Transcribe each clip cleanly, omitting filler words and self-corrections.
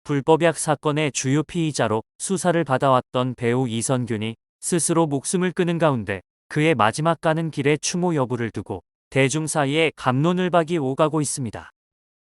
불법약 사건의 주요 피의자로 수사를 받아왔던 배우 이선균이 스스로 목숨을 끊은 가운데 그의 마지막 가는 길의 추모 여부를 두고 대중 사이에 갑론을박이 오가고 있습니다.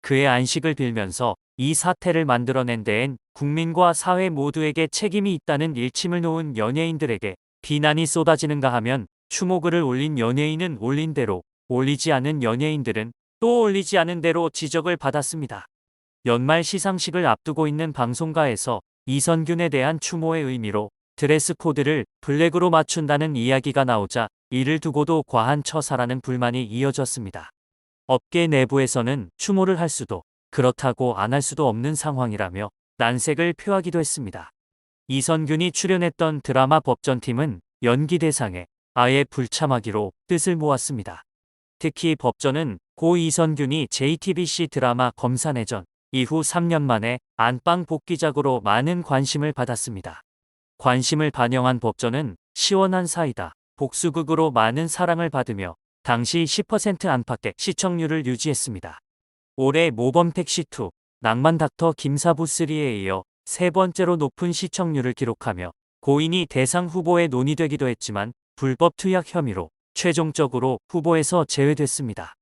그의 안식을 빌면서 이 사태를 만들어낸 데엔 국민과 사회 모두에게 책임이 있다는 일침을 놓은 연예인들에게 비난이 쏟아지는가 하면 추모글을 올린 연예인은 올린 대로, 올리지 않은 연예인들은 또 올리지 않은 대로 지적을 받았습니다. 연말 시상식을 앞두고 있는 방송가에서 이선균에 대한 추모의 의미로 드레스 코드를 블랙으로 맞춘다는 이야기가 나오자 이를 두고도 과한 처사라는 불만이 이어졌습니다. 업계 내부에서는 추모를 할 수도 그렇다고 안 할 수도 없는 상황이라며 난색을 표하기도 했습니다. 이선균이 출연했던 드라마 법전팀은 연기 대상에 아예 불참하기로 뜻을 모았습니다. 특히 법전은 고 이선균이 JTBC 드라마 검사내전 이후 3년 만에 안방 복귀작으로 많은 관심을 받았습니다. 관심을 반영한 법전은 시원한 사이다 복수극으로 많은 사랑을 받으며 당시 10% 안팎의 시청률을 유지했습니다. 올해 모범택시2, 낭만닥터 김사부 3에 이어 세 번째로 높은 시청률을 기록하며 고인이 대상 후보에 논의되기도 했지만 불법 투약 혐의로 최종적으로 후보에서 제외됐습니다.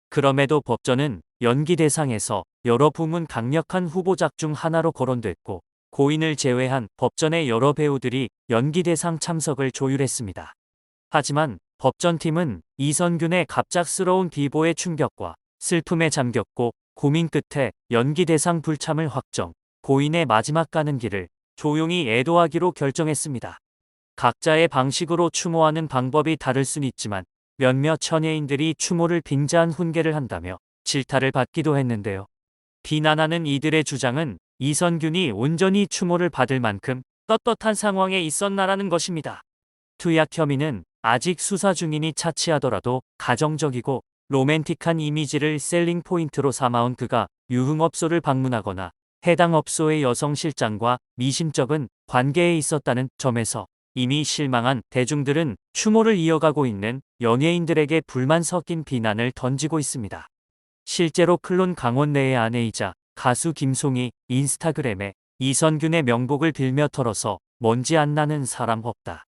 그럼에도 법전은 연기 대상에서 여러 부문 강력한 후보작 중 하나로 거론됐고 고인을 제외한 법전의 여러 배우들이 연기 대상 참석을 조율했습니다. 하지만 법전팀은 이선균의 갑작스러운 비보의 충격과 슬픔에 잠겼고 고민 끝에 연기 대상 불참을 확정, 고인의 마지막 가는 길을 조용히 애도하기로 결정했습니다. 각자의 방식으로 추모하는 방법이 다를 순 있지만 몇몇 연예인들이 추모를 빙자한 훈계를 한다며 질타를 받기도 했는데요. 비난하는 이들의 주장은 이선균이 온전히 추모를 받을 만큼 떳떳한 상황에 있었나라는 것입니다. 투약 혐의는 아직 수사 중이니 차치하더라도 가정적이고 로맨틱한 이미지를 셀링 포인트로 삼아온 그가 유흥업소를 방문하거나 해당 업소의 여성 실장과 미심쩍은 관계에 있었다는 점에서 이미 실망한 대중들은 추모를 이어가고 있는 연예인들에게 불만 섞인 비난을 던지고 있습니다. 실제로 클론 강원래의 아내이자 가수 김송이 인스타그램에 이선균의 명복을 빌며 털어서 먼지 안 나는 사람 없다.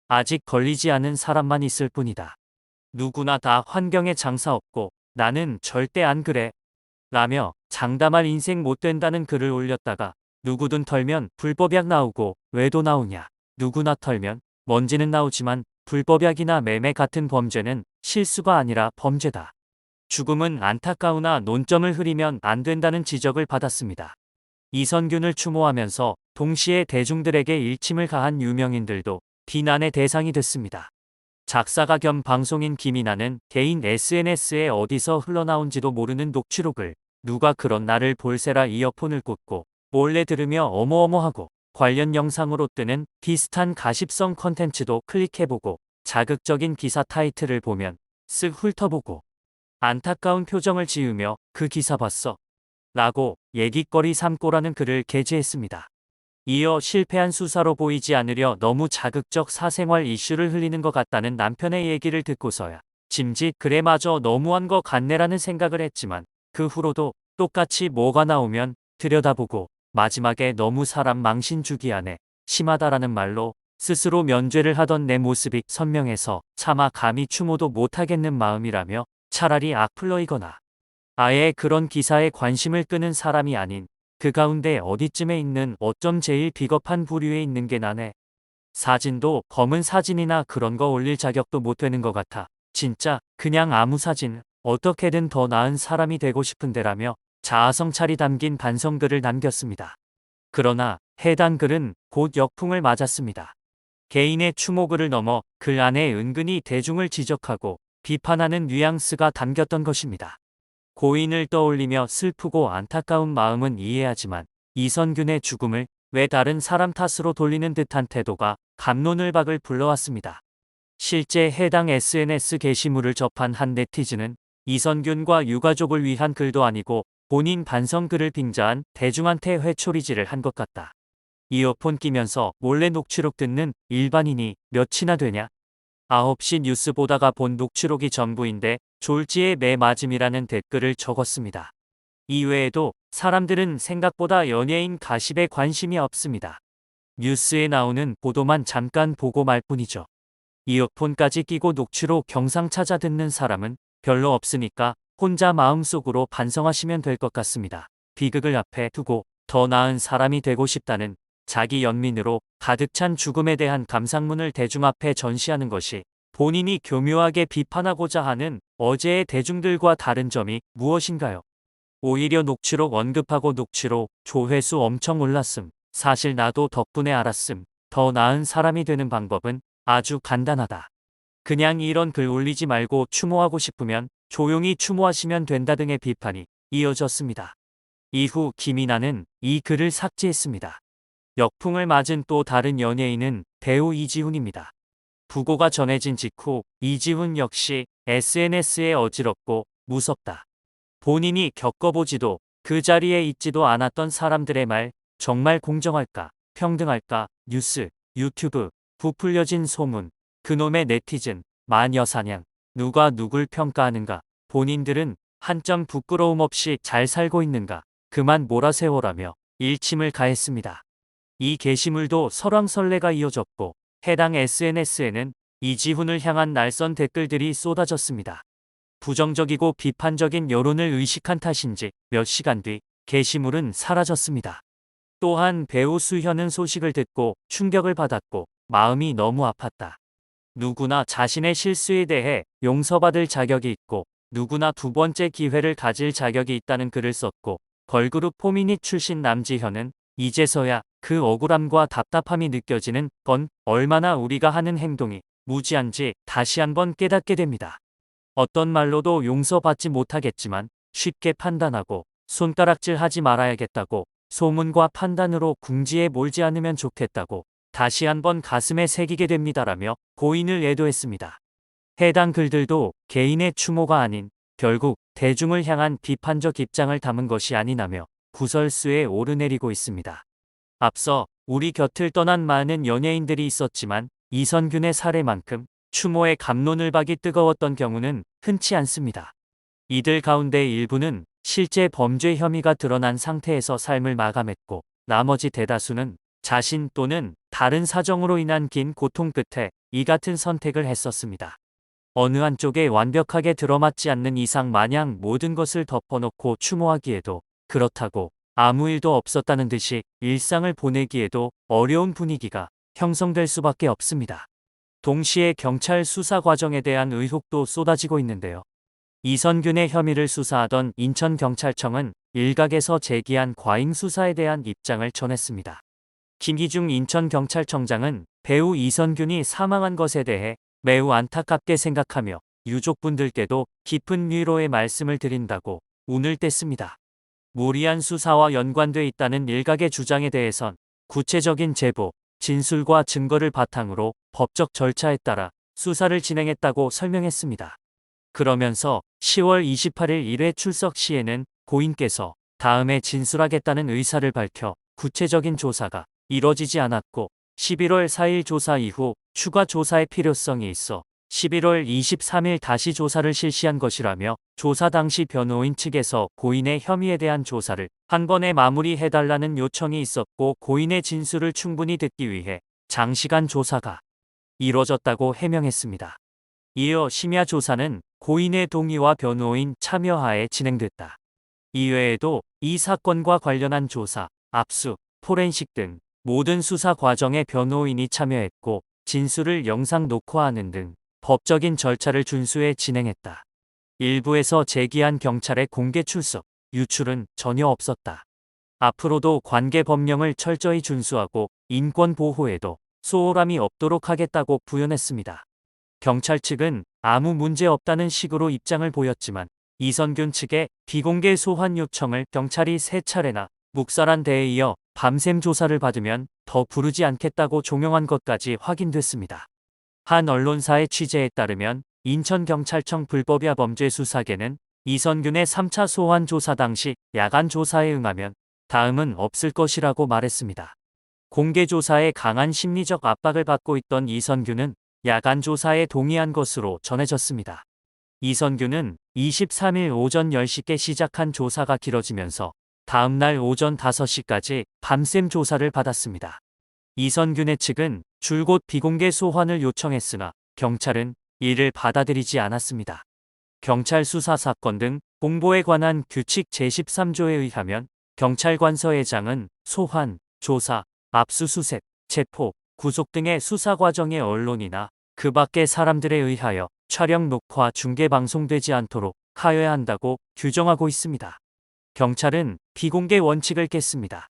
아직 걸리지 않은 사람만 있을 뿐이다. 누구나 다 환경에 장사 없고 나는 절대 안 그래. 라며 장담할 인생 못 된다는 글을 올렸다가 누구든 털면 불법약 나오고 왜도 나오냐. 누구나 털면 먼지는 나오지만 불법약이나 매매 같은 범죄는 실수가 아니라 범죄다. 죽음은 안타까우나 논점을 흐리면 안 된다는 지적을 받았습니다. 이선균을 추모하면서 동시에 대중들에게 일침을 가한 유명인들도 비난의 대상이 됐습니다. 작사가 겸 방송인 김이나는 개인 SNS에 어디서 흘러나온지도 모르는 녹취록을 누가 그런 나를 볼세라 이어폰을 꽂고 몰래 들으며 어머어머하고 관련 영상으로 뜨는 비슷한 가십성 컨텐츠도 클릭해보고 자극적인 기사 타이틀을 보면 쓱 훑어보고 안타까운 표정을 지으며 그 기사 봤어? 라고 얘기거리 삼고라는 글을 게재했습니다. 이어 실패한 수사로 보이지 않으려 너무 자극적 사생활 이슈를 흘리는 것 같다는 남편의 얘기를 듣고서야 짐짓 그래마저 너무한 것 같네라는 생각을 했지만 그 후로도 똑같이 뭐가 나오면 들여다보고 마지막에 너무 사람 망신 주기 안해 심하다라는 말로 스스로 면죄를 하던 내 모습이 선명해서 차마 감히 추모도 못하겠는 마음이라며 차라리 악플러이거나 아예 그런 기사에 관심을 끄는 사람이 아닌 그 가운데 어디쯤에 있는 어쩜 제일 비겁한 부류에 있는 게 나네. 사진도 검은 사진이나 그런 거 올릴 자격도 못 되는 것 같아. 진짜 그냥 아무 사진 어떻게든 더 나은 사람이 되고 싶은데라며 자아성찰이 담긴 반성글을 남겼습니다. 그러나 해당 글은 곧 역풍을 맞았습니다. 개인의 추모글을 넘어 글 안에 은근히 대중을 지적하고 비판하는 뉘앙스가 담겼던 것입니다. 고인을 떠올리며 슬프고 안타까운 마음은 이해하지만 이선균의 죽음을 왜 다른 사람 탓으로 돌리는 듯한 태도가 갑론을박을 불러왔습니다. 실제 해당 SNS 게시물을 접한 한 네티즌은 이선균과 유가족을 위한 글도 아니고 본인 반성글을 빙자한 대중한테 회초리질을 한 것 같다. 이어폰 끼면서 몰래 녹취록 듣는 일반인이 몇이나 되냐? 9시 뉴스 보다가 본 녹취록이 전부인데 졸지에 매 맞음이라는 댓글을 적었습니다. 이외에도 사람들은 생각보다 연예인 가십에 관심이 없습니다. 뉴스에 나오는 보도만 잠깐 보고 말 뿐이죠. 이어폰까지 끼고 녹취로 경상 찾아 듣는 사람은 별로 없으니까 혼자 마음속으로 반성하시면 될 것 같습니다. 비극을 앞에 두고 더 나은 사람이 되고 싶다는 자기 연민으로 가득 찬 죽음에 대한 감상문을 대중 앞에 전시하는 것이 본인이 교묘하게 비판하고자 하는 어제의 대중들과 다른 점이 무엇인가요? 오히려 녹취록 언급하고 녹취로 조회수 엄청 올랐음. 사실 나도 덕분에 알았음. 더 나은 사람이 되는 방법은 아주 간단하다. 그냥 이런 글 올리지 말고 추모하고 싶으면 조용히 추모하시면 된다 등의 비판이 이어졌습니다. 이후 김이나는 이 글을 삭제했습니다. 역풍을 맞은 또 다른 연예인은 배우 이지훈입니다. 부고가 전해진 직후 이지훈 역시 SNS에 어지럽고 무섭다. 본인이 겪어보지도 그 자리에 있지도 않았던 사람들의 말 정말 공정할까, 평등할까, 뉴스, 유튜브, 부풀려진 소문, 그놈의 네티즌, 마녀사냥, 누가 누굴 평가하는가, 본인들은 한 점 부끄러움 없이 잘 살고 있는가, 그만 몰아세워라며 일침을 가했습니다. 이 게시물도 설왕설래가 이어졌고 해당 SNS에는 이지훈을 향한 날선 댓글들이 쏟아졌습니다. 부정적이고 비판적인 여론을 의식한 탓인지 몇 시간 뒤 게시물은 사라졌습니다. 또한 배우 수현은 소식을 듣고 충격을 받았고 마음이 너무 아팠다. 누구나 자신의 실수에 대해 용서받을 자격이 있고 누구나 두 번째 기회를 가질 자격이 있다는 글을 썼고 걸그룹 포미닛 출신 남지현은 이제서야 그 억울함과 답답함이 느껴지는 건 얼마나 우리가 하는 행동이 무지한지 다시 한번 깨닫게 됩니다. 어떤 말로도 용서받지 못하겠지만 쉽게 판단하고 손가락질 하지 말아야겠다고 소문과 판단으로 궁지에 몰지 않으면 좋겠다고 다시 한번 가슴에 새기게 됩니다라며 고인을 애도했습니다. 해당 글들도 개인의 추모가 아닌 결국 대중을 향한 비판적 입장을 담은 것이 아니냐며 구설수에 오르내리고 있습니다. 앞서 우리 곁을 떠난 많은 연예인들이 있었지만 이선균의 사례만큼 추모의 갑론을박이 뜨거웠던 경우는 흔치 않습니다. 이들 가운데 일부는 실제 범죄 혐의가 드러난 상태에서 삶을 마감했고 나머지 대다수는 자신 또는 다른 사정으로 인한 긴 고통 끝에 이 같은 선택을 했었습니다. 어느 한쪽에 완벽하게 들어맞지 않는 이상 마냥 모든 것을 덮어놓고 추모하기에도 그렇다고 아무 일도 없었다는 듯이 일상을 보내기에도 어려운 분위기가 형성될 수밖에 없습니다. 동시에 경찰 수사 과정에 대한 의혹도 쏟아지고 있는데요. 이선균의 혐의를 수사하던 인천경찰청은 일각에서 제기한 과잉 수사에 대한 입장을 전했습니다. 김기중 인천경찰청장은 배우 이선균이 사망한 것에 대해 매우 안타깝게 생각하며 유족분들께도 깊은 위로의 말씀을 드린다고 운을 뗐습니다. 무리한 수사와 연관돼 있다는 일각의 주장에 대해선 구체적인 제보, 진술과 증거를 바탕으로 법적 절차에 따라 수사를 진행했다고 설명했습니다. 그러면서 10월 28일 1회 출석 시에는 고인께서 다음에 진술하겠다는 의사를 밝혀 구체적인 조사가 이뤄지지 않았고 11월 4일 조사 이후 추가 조사의 필요성이 있어 11월 23일 다시 조사를 실시한 것이라며 조사 당시 변호인 측에서 고인의 혐의에 대한 조사를 한 번에 마무리해달라는 요청이 있었고 고인의 진술을 충분히 듣기 위해 장시간 조사가 이뤄졌다고 해명했습니다. 이어 심야 조사는 고인의 동의와 변호인 참여하에 진행됐다. 이외에도 이 사건과 관련한 조사, 압수, 포렌식 등 모든 수사 과정에 변호인이 참여했고 진술을 영상 녹화하는 등 법적인 절차를 준수해 진행했다. 일부에서 제기한 경찰의 공개 출석, 유출은 전혀 없었다. 앞으로도 관계 법령을 철저히 준수하고 인권 보호에도 소홀함이 없도록 하겠다고 부연했습니다. 경찰 측은 아무 문제 없다는 식으로 입장을 보였지만 이선균 측의 비공개 소환 요청을 경찰이 3차례나 묵살한 데에 이어 밤샘 조사를 받으면 더 부르지 않겠다고 종용한 것까지 확인됐습니다. 한 언론사의 취재에 따르면 인천경찰청 불법야 범죄 수사계는 이선균의 3차 소환 조사 당시 야간 조사에 응하면 다음은 없을 것이라고 말했습니다. 공개 조사에 강한 심리적 압박을 받고 있던 이선균은 야간 조사에 동의한 것으로 전해졌습니다. 이선균은 23일 오전 10시께 시작한 조사가 길어지면서 다음 날 오전 5시까지 밤샘 조사를 받았습니다. 이선균의 측은 줄곧 비공개 소환을 요청했으나 경찰은 이를 받아들이지 않았습니다. 경찰 수사 사건 등 공보에 관한 규칙 제13조에 의하면 경찰관서회장은 소환, 조사, 압수수색, 체포, 구속 등의 수사 과정에 언론이나 그 밖의 사람들에 의하여 촬영, 녹화, 중계, 방송되지 않도록 하여야 한다고 규정하고 있습니다. 경찰은 비공개 원칙을 깼습니다.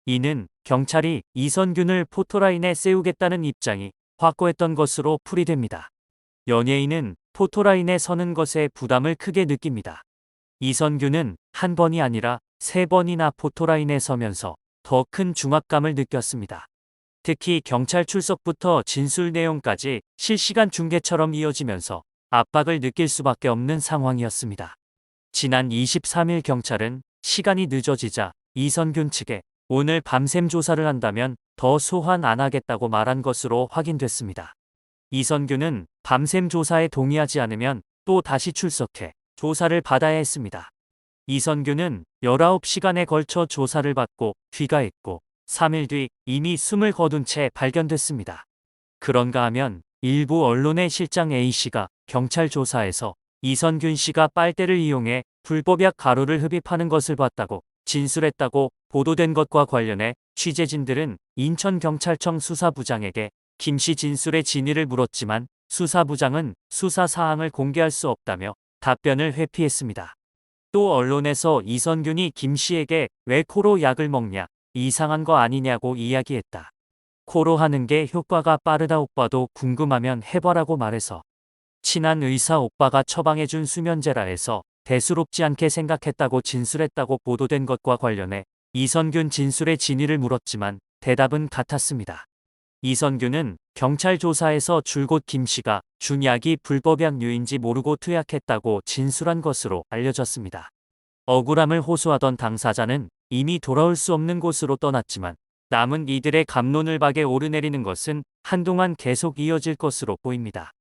이는 경찰이 이선균을 포토라인에 세우겠다는 입장이 확고했던 것으로 풀이됩니다. 연예인은 포토라인에 서는 것에 부담을 크게 느낍니다. 이선균은 한 번이 아니라 3번이나 포토라인에 서면서 더 큰 중압감을 느꼈습니다. 특히 경찰 출석부터 진술 내용까지 실시간 중계처럼 이어지면서 압박을 느낄 수밖에 없는 상황이었습니다. 지난 23일 경찰은 시간이 늦어지자 이선균 측에 오늘 밤샘 조사를 한다면 더 소환 안 하겠다고 말한 것으로 확인됐습니다. 이선균은 밤샘 조사에 동의하지 않으면 또 다시 출석해 조사를 받아야 했습니다. 이선균은 19시간에 걸쳐 조사를 받고 귀가했고 3일 뒤 이미 숨을 거둔 채 발견됐습니다. 그런가 하면 일부 언론의 실장 A씨가 경찰 조사에서 이선균 씨가 빨대를 이용해 불법약 가루를 흡입하는 것을 봤다고 진술했다고 보도된 것과 관련해 취재진들은 인천경찰청 수사부장에게 김 씨 진술의 진위를 물었지만 수사부장은 수사 사항을 공개할 수 없다며 답변을 회피했습니다. 또 언론에서 이선균이 김 씨에게 왜 코로 약을 먹냐, 이상한 거 아니냐고 이야기했다. 코로 하는 게 효과가 빠르다 오빠도 궁금하면 해봐라고 말해서 친한 의사 오빠가 처방해준 수면제라 해서 대수롭지 않게 생각했다고 진술했다고 보도된 것과 관련해 이선균 진술의 진위를 물었지만 대답은 같았습니다. 이선균은 경찰 조사에서 줄곧 김 씨가 준 약이 불법약류인지 모르고 투약했다고 진술한 것으로 알려졌습니다. 억울함을 호소하던 당사자는 이미 돌아올 수 없는 곳으로 떠났지만 남은 이들의 갑론을박에 오르내리는 것은 한동안 계속 이어질 것으로 보입니다.